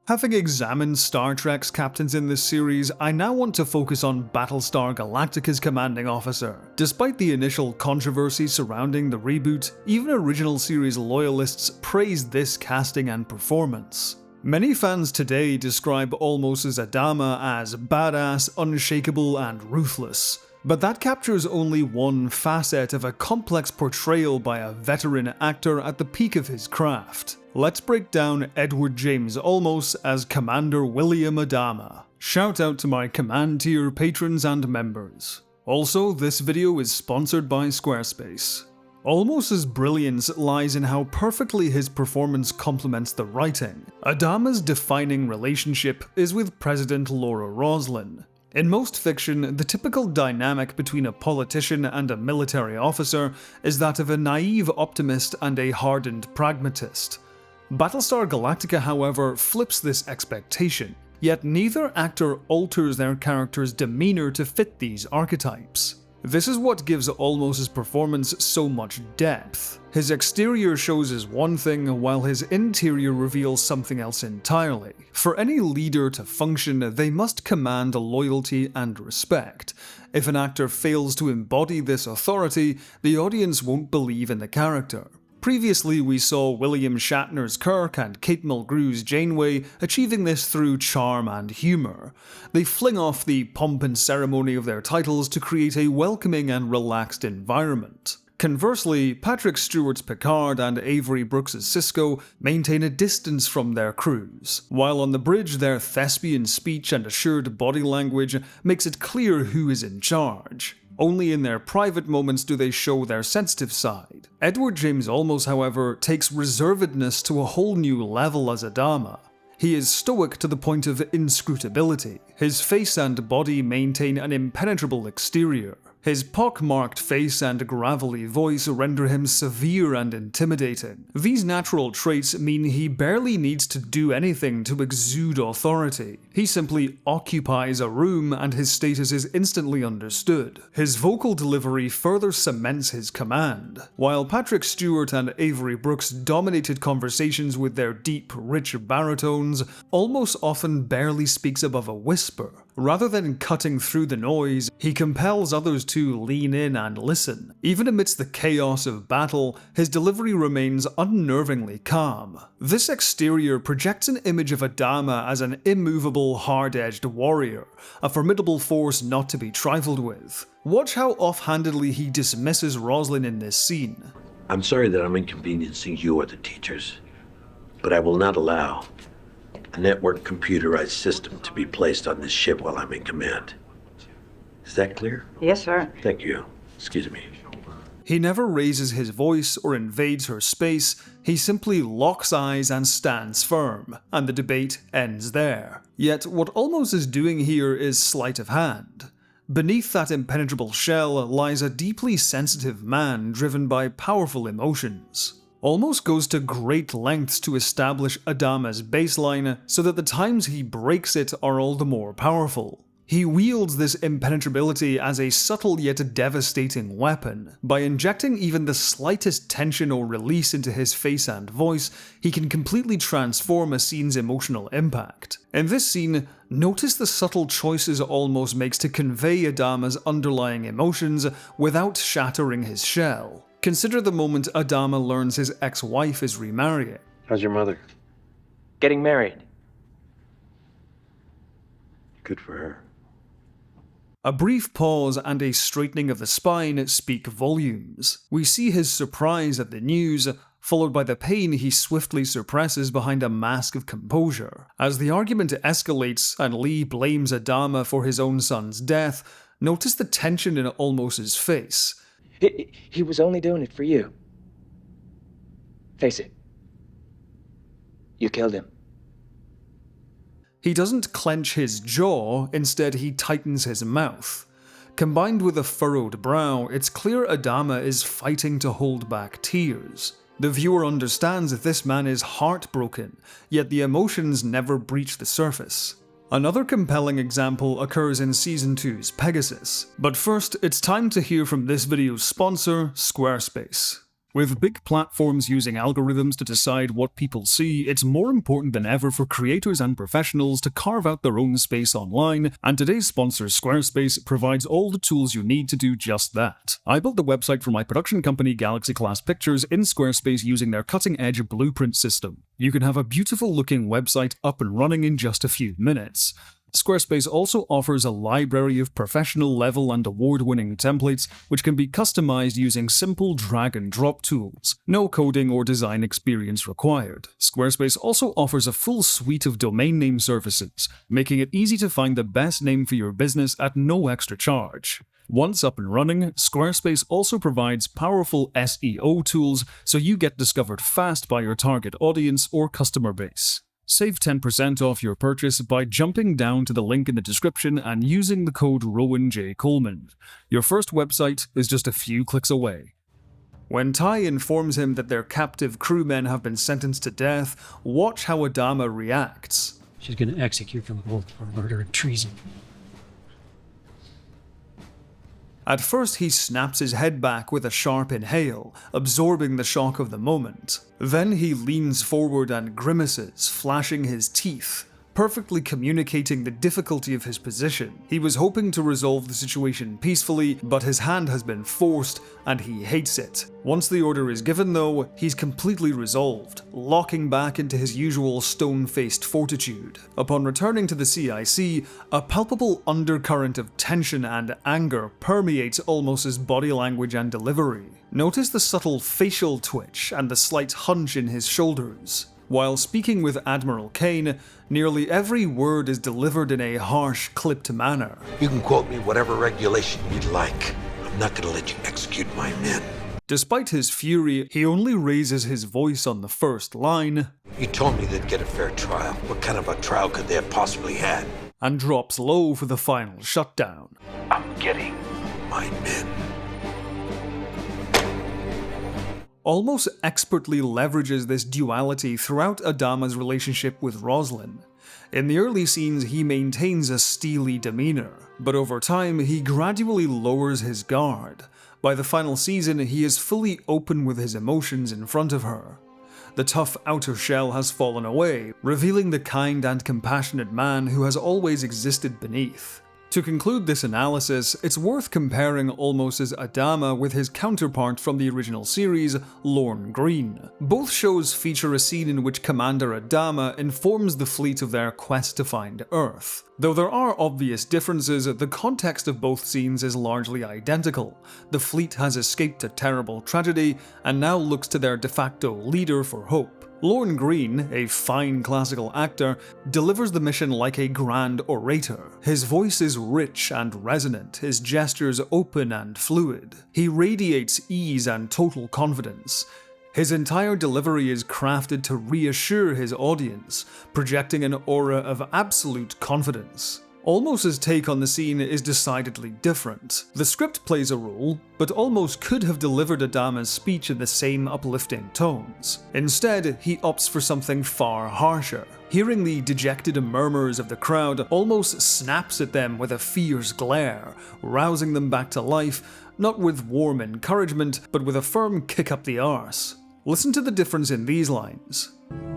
Having examined Star Trek's captains in this series, I now want to focus on Battlestar Galactica's commanding officer. Despite the initial controversy surrounding the reboot, even original series loyalists praised this casting and performance. Many fans today describe Olmos' Adama as badass, unshakable, and ruthless. But that captures only one facet of a complex portrayal by a veteran actor at the peak of his craft. Let's break down Edward James Olmos as Commander William Adama. Shout out to my Command Tier patrons and members. Also, this video is sponsored by Squarespace. Olmos' brilliance lies in how perfectly his performance complements the writing. Adama's defining relationship is with President Lorne Roslin. In most fiction, the typical dynamic between a politician and a military officer is that of a naive optimist and a hardened pragmatist. Battlestar Galactica, however, flips this expectation, yet neither actor alters their character's demeanor to fit these archetypes. This is what gives Olmos' performance so much depth. His exterior shows as one thing, while his interior reveals something else entirely. For any leader to function, they must command loyalty and respect. If an actor fails to embody this authority, the audience won't believe in the character. Previously, we saw William Shatner's Kirk and Kate Mulgrew's Janeway achieving this through charm and humour. They fling off the pomp and ceremony of their titles to create a welcoming and relaxed environment. Conversely, Patrick Stewart's Picard and Avery Brooks' Sisko maintain a distance from their crews. While on the bridge, their thespian speech and assured body language makes it clear who is in charge. Only in their private moments do they show their sensitive side. Edward James Olmos, however, takes reservedness to a whole new level as Adama. He is stoic to the point of inscrutability. His face and body maintain an impenetrable exterior. His pock-marked face and gravelly voice render him severe and intimidating. These natural traits mean he barely needs to do anything to exude authority. He simply occupies a room and his status is instantly understood. His vocal delivery further cements his command. While Patrick Stewart and Avery Brooks dominated conversations with their deep, rich baritones, Olmos often barely speaks above a whisper. Rather than cutting through the noise, he compels others to lean in and listen. Even amidst the chaos of battle, his delivery remains unnervingly calm. This exterior projects an image of Adama as an immovable, hard-edged warrior, a formidable force not to be trifled with. Watch how offhandedly he dismisses Roslin in this scene. I'm sorry that I'm inconveniencing you or the teachers, but I will not allow a network computerized system to be placed on this ship while I'm in command. Is that clear? Yes, sir. Thank you. Excuse me. He never raises his voice or invades her space, he simply locks eyes and stands firm, and the debate ends there. Yet what Olmos is doing here is sleight of hand. Beneath that impenetrable shell lies a deeply sensitive man driven by powerful emotions. Olmos goes to great lengths to establish Adama's baseline so that the times he breaks it are all the more powerful. He wields this impenetrability as a subtle yet devastating weapon. By injecting even the slightest tension or release into his face and voice, he can completely transform a scene's emotional impact. In this scene, notice the subtle choices Olmos makes to convey Adama's underlying emotions without shattering his shell. Consider the moment Adama learns his ex-wife is remarrying. How's your mother? Getting married. Good for her. A brief pause and a straightening of the spine speak volumes. We see his surprise at the news, followed by the pain he swiftly suppresses behind a mask of composure. As the argument escalates and Lee blames Adama for his own son's death, notice the tension in Olmos' face. He was only doing it for you. Face it. You killed him. He doesn't clench his jaw, instead he tightens his mouth. Combined with a furrowed brow, it's clear Adama is fighting to hold back tears. The viewer understands that this man is heartbroken, yet the emotions never breach the surface. Another compelling example occurs in Season 2's Pegasus. But first, it's time to hear from this video's sponsor, Squarespace. With big platforms using algorithms to decide what people see, it's more important than ever for creators and professionals to carve out their own space online, and today's sponsor, Squarespace, provides all the tools you need to do just that. I built the website for my production company Galactica Pictures in Squarespace using their cutting-edge blueprint system. You can have a beautiful-looking website up and running in just a few minutes. Squarespace also offers a library of professional level and award-winning templates which can be customized using simple drag-and-drop tools. No coding or design experience required. Squarespace also offers a full suite of domain name services, making it easy to find the best name for your business at no extra charge. Once up and running, Squarespace also provides powerful SEO tools so you get discovered fast by your target audience or customer base. Save 10% off your purchase by jumping down to the link in the description and using the code Rowan J. Coleman. Your first website is just a few clicks away. When Ty informs him that their captive crewmen have been sentenced to death, watch how Adama reacts. She's going to execute them both for murder and treason. At first, he snaps his head back with a sharp inhale, absorbing the shock of the moment. Then he leans forward and grimaces, flashing his teeth, perfectly communicating the difficulty of his position. He was hoping to resolve the situation peacefully, but his hand has been forced, and he hates it. Once the order is given though, he's completely resolved, locking back into his usual stone-faced fortitude. Upon returning to the CIC, a palpable undercurrent of tension and anger permeates Olmos's body language and delivery. Notice the subtle facial twitch and the slight hunch in his shoulders. While speaking with Admiral Kane, nearly every word is delivered in a harsh, clipped manner. You can quote me whatever regulation you'd like. I'm not gonna let you execute my men. Despite his fury, he only raises his voice on the first line. You told me they'd get a fair trial. What kind of a trial could they have possibly had? And drops low for the final shutdown. I'm getting my men. Olmos expertly leverages this duality throughout Adama's relationship with Roslin. In the early scenes, he maintains a steely demeanor, but over time, he gradually lowers his guard. By the final season, he is fully open with his emotions in front of her. The tough outer shell has fallen away, revealing the kind and compassionate man who has always existed beneath. To conclude this analysis, it's worth comparing Olmos's Adama with his counterpart from the original series, Lorne Green. Both shows feature a scene in which Commander Adama informs the fleet of their quest to find Earth. Though there are obvious differences, the context of both scenes is largely identical. The fleet has escaped a terrible tragedy and now looks to their de facto leader for hope. Lorne Green, a fine classical actor, delivers the mission like a grand orator. His voice is rich and resonant, his gestures open and fluid. He radiates ease and total confidence. His entire delivery is crafted to reassure his audience, projecting an aura of absolute confidence. Olmos's take on the scene is decidedly different. The script plays a role, but Olmos could have delivered Adama's speech in the same uplifting tones. Instead, he opts for something far harsher. Hearing the dejected murmurs of the crowd, Olmos snaps at them with a fierce glare, rousing them back to life, not with warm encouragement, but with a firm kick up the arse. Listen to the difference in these lines.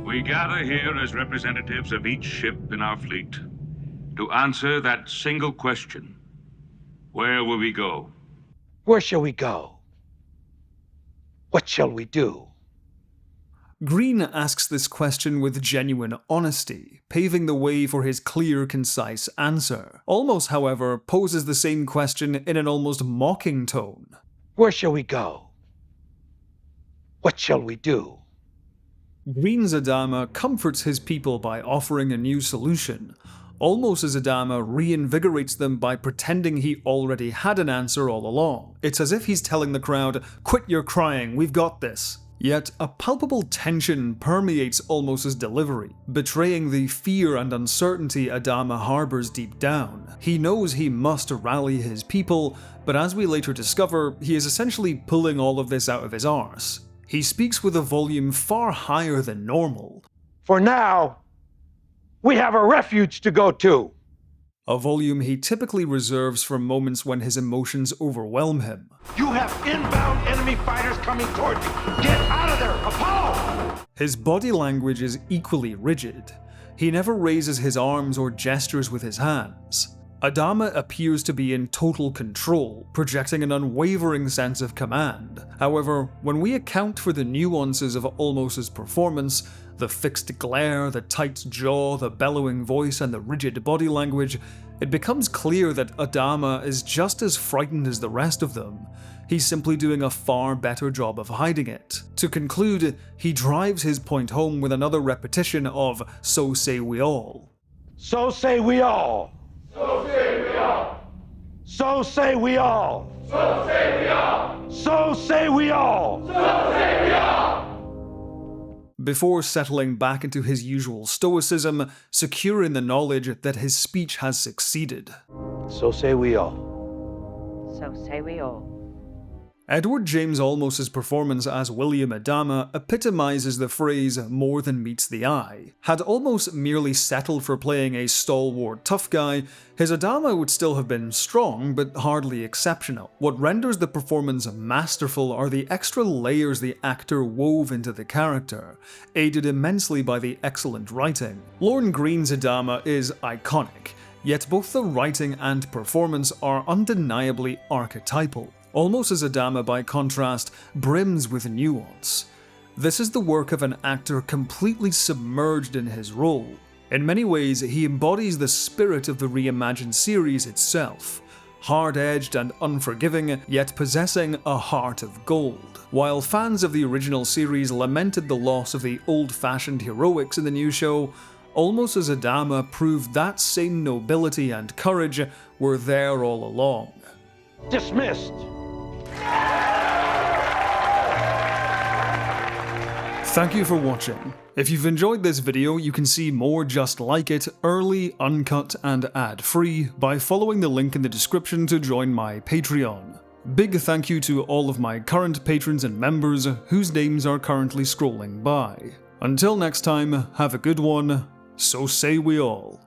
We gather here as representatives of each ship in our fleet to answer that single question. Where will we go? Where shall we go? What shall we do? Greene asks this question with genuine honesty, paving the way for his clear, concise answer. Olmos, however, poses the same question in an almost mocking tone. Where shall we go? What shall we do? Greene's Adama comforts his people by offering a new solution. Olmos's Adama reinvigorates them by pretending he already had an answer all along. It's as if he's telling the crowd, "Quit your crying, we've got this." Yet, a palpable tension permeates Olmos's delivery, betraying the fear and uncertainty Adama harbors deep down. He knows he must rally his people, but as we later discover, he is essentially pulling all of this out of his arse. He speaks with a volume far higher than normal. For now, we have a refuge to go to. a volume he typically reserves for moments when his emotions overwhelm him. You have inbound enemy fighters coming toward you. Get out of there, Apollo! His body language is equally rigid. He never raises his arms or gestures with his hands. Adama appears to be in total control, projecting an unwavering sense of command. However, when we account for the nuances of Olmos's performance, the fixed glare, the tight jaw, the bellowing voice, and the rigid body language, it becomes clear that Adama is just as frightened as the rest of them. He's simply doing a far better job of hiding it. To conclude, he drives his point home with another repetition of "So say we all." So say we all. So say we all. So say we all. So say we all. So say we all. So say we all. Before settling back into his usual stoicism, secure in the knowledge that his speech has succeeded. So say we all. So say we all. Edward James Olmos' performance as William Adama epitomizes the phrase "more than meets the eye." Had Olmos merely settled for playing a stalwart tough guy, his Adama would still have been strong, but hardly exceptional. What renders the performance masterful are the extra layers the actor wove into the character, aided immensely by the excellent writing. Lorne Green's Adama is iconic, yet both the writing and performance are undeniably archetypal. Olmos's Adama, by contrast, brims with nuance. This is the work of an actor completely submerged in his role. In many ways, he embodies the spirit of the reimagined series itself. Hard-edged and unforgiving, yet possessing a heart of gold. While fans of the original series lamented the loss of the old-fashioned heroics in the new show, Olmos's Adama proved that same nobility and courage were there all along. Dismissed. Thank you for watching. If you've enjoyed this video, you can see more just like it, early, uncut, and ad-free by following the link in the description to join my Patreon. Big thank you to all of my current patrons and members whose names are currently scrolling by. Until next time, have a good one, so say we all.